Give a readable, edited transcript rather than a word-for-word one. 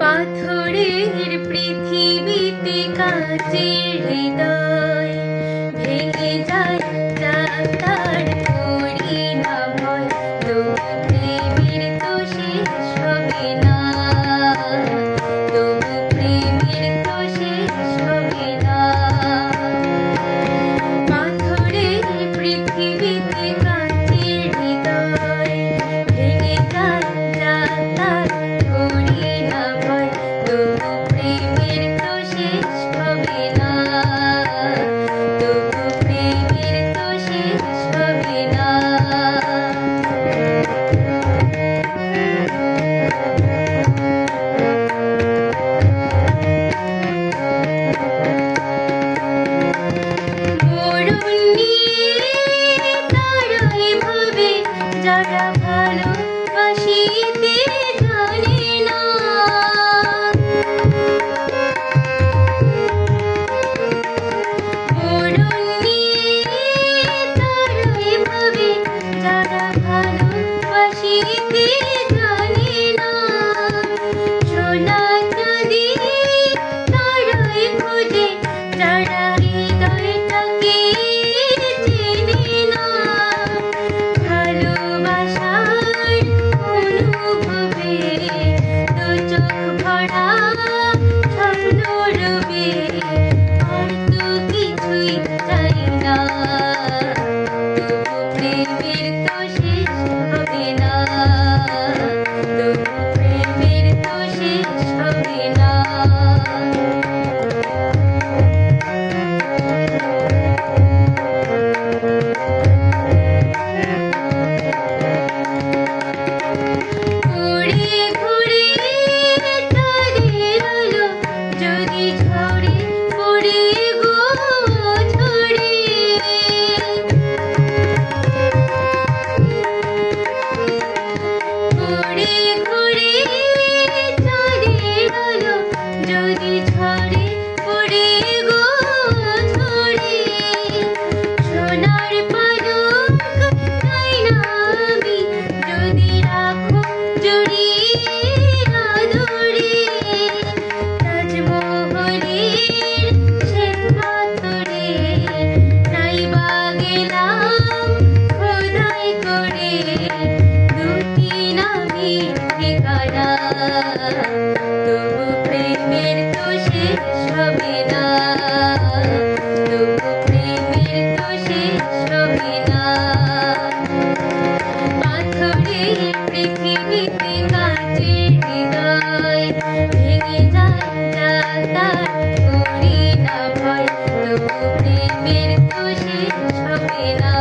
পাথরের পৃথিবীতে কাচের হৃদয় ভেঙে যায় তার করি না ভয়, তবু প্রেমের তো শেষ হবে না, তবু প্রেমের তো শেষ হবে না। পাথরের পৃথিবীতে কাচের হৃদয় ভেঙে যায় তার করি না ভয়, তবু প্রেমের তো শেষ হবে না, তবু প্রেমের তো শেষ হবে না। মরণ নিয়ে তারাই ভাবে যারা ভালোবাসিতে জানে না, মরণ নিয়ে তারাই ভাবে যারা ভালোবাসিতে জানে না। সোনা চাঁদি তারাই খোঁজে যারা হৃদয়টাকে চেনে না, ভালোবাসার অনুভবে দু চোখ ভরা স্বপ্ন রবে, আর তো কিছুই চাই না, তবু প্রেমের তো শেষ হবে না, তবু প্রেমের তো শেষ হবে না। ঘুরে ঘুরে তাদের আলো যদি ঝরে পড়ে গো ঝরে, ঘুরে ঘুরে তাদের আলো যদি ঝরে পড়ে গো ঝরে, সোনার পালক চাই না আমি যদি রাখো জড়িয়ে আদরে, তাজমহলের শ্বেত পাথরে নাইবা গেলাম খোদাই করে দুটি নামের ঠিকানা, তবু প্রেমের তো শেষ হবে না, তবু প্রেমের তো শেষ হবে না। পাথরের পৃথিবীতে কাচের হৃদয় ভেঙে যায় তার করি না ভয়, তবু প্রেমের তো শেষ হবে না।